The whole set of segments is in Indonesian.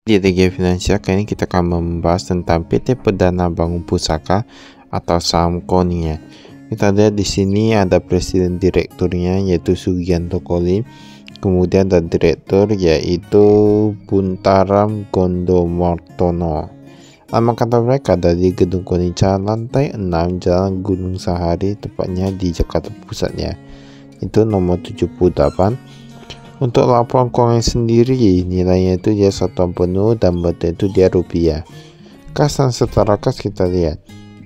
Di TG Finansial kali ini kita akan membahas tentang PT Perdana Bangun Pusaka atau saham KONI. Kita lihat di sini ada presiden direkturnya yaitu Sugianto Kolim, kemudian ada direktur yaitu Buntaram Gondomartono. Alamat kantor mereka ada di Gedung Konica lantai 6 Jalan Gunung Sahari, tepatnya di Jakarta Pusatnya. Itu nomor 78. Untuk laporan keuangan sendiri, nilainya itu dia satuan penuh dan bentuk itu dia rupiah. Kas dan setara kas kita lihat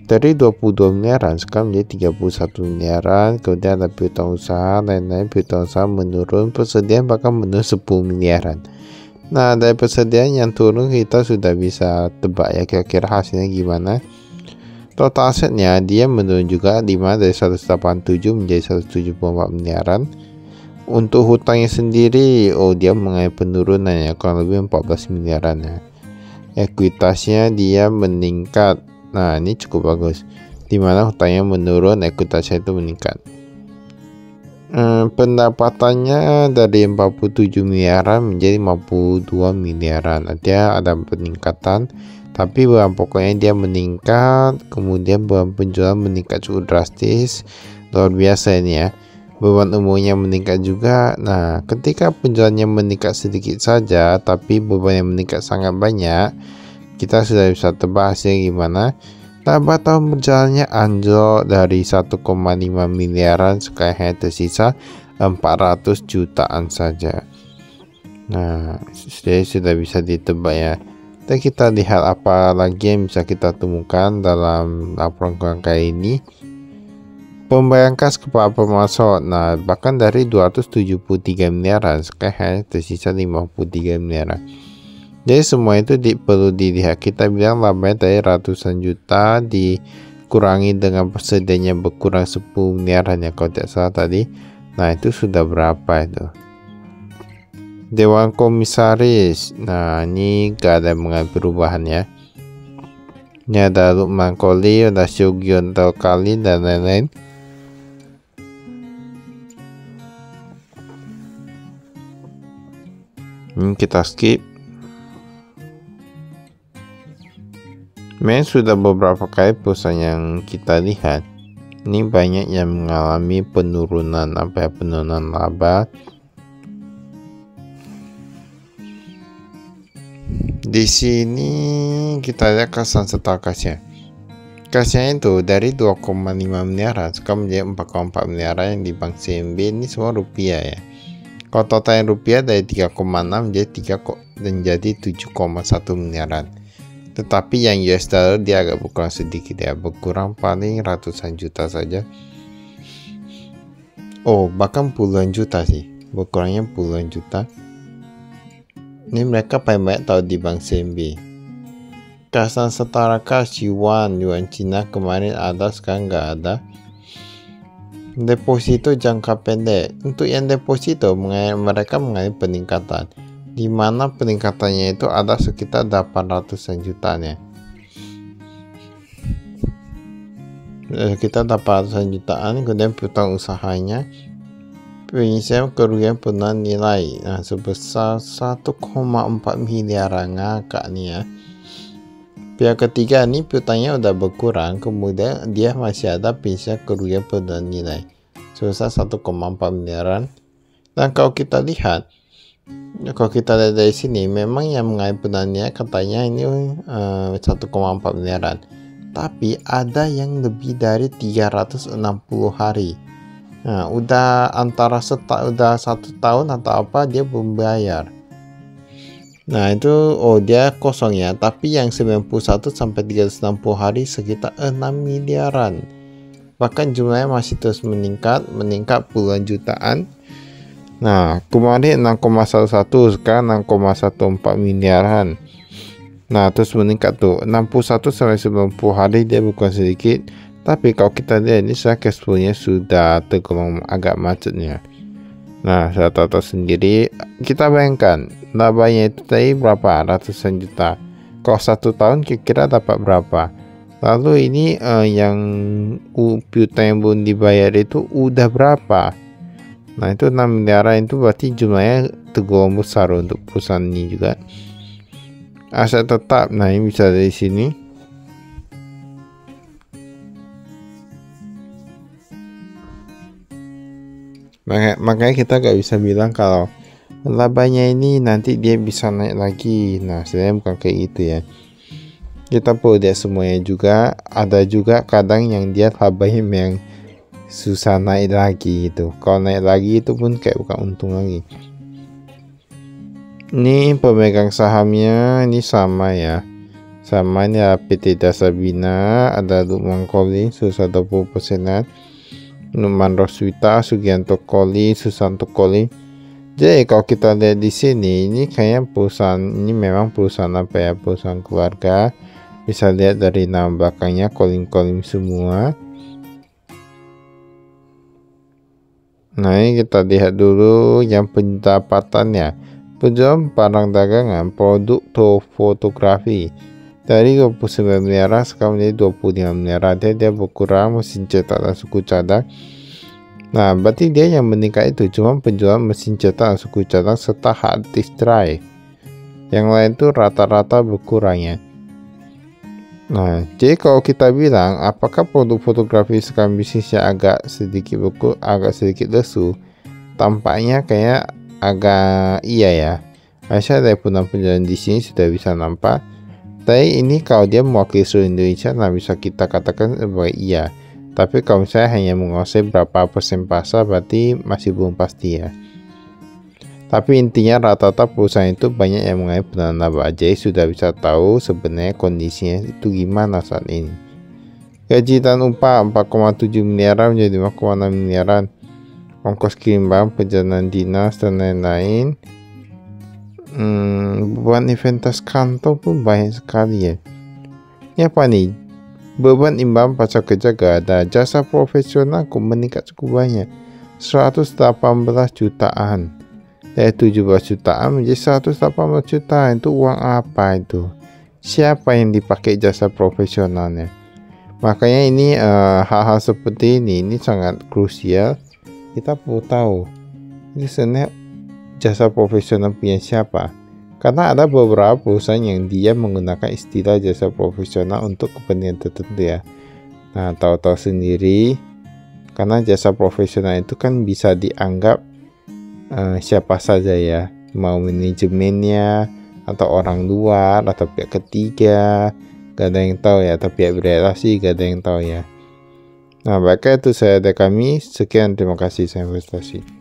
dari 22 miliaran sekarang menjadi 31 miliaran. Kemudian ada piutang usaha, lain-lain piutang usaha menurun, persediaan bahkan menurun 10 miliaran. Nah, dari persediaan yang turun kita sudah bisa tebak ya kira-kira hasilnya gimana. Total asetnya dia menurun juga 5 dari 187 menjadi 174 miliaran. Untuk hutangnya sendiri, dia mengalami penurunan ya, kurang lebih 14 miliaran ya. Ekuitasnya dia meningkat. Nah, ini cukup bagus. Dimana hutangnya menurun, ekuitasnya itu meningkat. Pendapatannya dari 47 miliaran menjadi 52 miliaran. Artinya ada peningkatan, tapi bahan pokoknya dia meningkat, kemudian bahan penjualan meningkat cukup drastis, luar biasa ini ya. Beban umumnya meningkat juga. Nah, ketika penjualannya meningkat sedikit saja tapi beban yang meningkat sangat banyak, kita sudah bisa tebak hasilnya gimana. Laba tahun berjalannya anjlok dari 1,5 miliaran, sekarang hanya tersisa 400 jutaan saja. Nah, sudah bisa ditebak ya. Dan kita lihat apa lagi yang bisa kita temukan dalam laporan keuangan kali ini. Pembayaran kas kepada pemasok, nah bahkan dari 273 miliaran sekarang hanya tersisa 53 miliaran. Jadi semua itu perlu dilihat. Kita bilang labanya dari ratusan juta dikurangi dengan persediaannya berkurang 10 miliaran ya kalau tidak salah tadi. Nah itu sudah berapa itu? Dewan Komisaris, nah ini gak ada mengalami perubahan ya. Ini ada Lukman Koli, ada Sugianto Kali dan lain-lain. Ini kita skip. Memang sudah beberapa kali perusahaan yang kita lihat ini banyak yang mengalami penurunan penurunan laba. Di sini kita lihat kas dan setara kasnya. Kasnya itu dari 2,5 miliaran sekarang menjadi 4,4 miliaran yang di Bank CMB. Ini semua rupiah ya. Kalau total yang rupiah dari 3,6 menjadi 7,1 miliaran. Tetapi yang US dollar dia agak berkurang sedikit ya, berkurang paling ratusan juta saja. Bahkan puluhan juta sih, berkurangnya puluhan juta. Ini mereka paling banyak tahu di Bank CMB. Kas dan setara kas yuan Cina kemarin ada, sekarang nggak ada. Deposito jangka pendek, untuk yang deposito mereka mengalami peningkatan, di mana peningkatannya itu ada sekitar 800-an jutaan ya, sekitar 800-an jutaan. Kemudian piutang usahanya pengisian kerugian penurunan nilai sebesar 1,4 miliaran ngakak nih ya. Pihak ketiga ini piutangnya udah berkurang, kemudian dia masih ada pengisian kerugian penurunan nilai sebesar 1,4 miliaran. Dan kalau kita lihat dari sini, memang yang mengalami penurunan nilai katanya ini 1,4 miliaran, tapi ada yang lebih dari 360 hari. Nah, udah antara udah 1 tahun atau apa dia belum bayar. Nah itu dia kosong ya, tapi yang 91 sampai 360 hari sekitar 6 miliaran. Bahkan jumlahnya masih terus meningkat puluhan jutaan. Nah kemarin 6,11, sekarang 6,14 miliaran. Nah terus meningkat tuh 61 sampai 90 hari dia bukan sedikit. Tapi kalau kita lihat ini saya cash flow-nya sudah tergolong agak macetnya. Nah, saya tahu sendiri, kita bayangkan labanya itu tadi berapa, ratusan juta. Kalau 1 tahun kira-kira dapat berapa? Lalu ini yang piutang yang belum dibayar itu udah berapa? Nah itu 6 miliaran itu berarti jumlahnya tergolong besar untuk perusahaan ini juga. Aset tetap, nah ini bisa dari sini. Makanya kita gak bisa bilang kalau labanya ini nanti dia bisa naik lagi. Nah, sebenarnya bukan kayak gitu ya. Kita perlu lihat semuanya juga. Ada juga kadang yang dia labanya yang susah naik lagi gitu. Kalau naik lagi itu pun kayak bukan untung lagi. Ini pemegang sahamnya ini sama ya. Sama ini ya, PT Dasar Bina, ada Lukman Koli, susah 20%-an. Numan Roswita, Sugianto Koli, Susanto Koli. Jadi kalau kita lihat di sini, ini kayaknya perusahaan ini memang perusahaan apa ya? Perusahaan keluarga. Bisa lihat dari nama belakangnya Kolim semua. Nah, ini kita lihat dulu yang pendapatannya. Penjualan barang dagangan, produk fotografi dari 29 miliar sekarang menjadi 25 miliar. Dia berkurang mesin cetak dan suku cadang. Nah, berarti dia yang meningkat itu cuma penjualan mesin cetak dan suku cadang serta hard disk drive. Yang lain itu rata-rata berkurang ya. Nah, jadi kalau kita bilang apakah produk fotografi sekarang bisnisnya agak sedikit lesu, tampaknya kayak agak iya ya. Saya dari penjualan di sini sudah bisa nampak. Tapi ini kalau dia mewakili seluruh Indonesia, nah bisa kita katakan sebagai iya. Tapi kalau saya hanya menguasai berapa persen pasar, berarti masih belum pasti ya. Tapi intinya rata-rata perusahaan itu banyak yang mengalami penurunan laba. Jadi sudah bisa tahu sebenarnya kondisinya itu gimana saat ini. Gaji dan upah 4,7 miliaran menjadi 5,6 miliaran. Ongkos kirim barang, perjalanan dinas dan lain-lain. Beban inventaris kantor pun banyak sekali ya. Ini apa nih? Beban imbang pasar kerja gak ada. Jasa profesional meningkat cukup banyak, 118 jutaan. Dari 17 jutaan menjadi 118 jutaan. Itu uang apa itu? Siapa yang dipakai jasa profesionalnya? Makanya ini hal-hal seperti ini sangat krusial. Kita perlu tahu ini sebenarnya jasa profesional punya siapa. Karena ada beberapa perusahaan yang dia menggunakan istilah jasa profesional untuk kepentingan tertentu ya. Nah, tahu-tahu sendiri, karena jasa profesional itu kan bisa dianggap siapa saja ya, mau manajemennya atau orang luar atau pihak ketiga, gak ada yang tahu ya, atau pihak berrelasi gak ada yang tahu ya. Nah, baiklah itu saya dari kami. Sekian, terima kasih, saya investasi.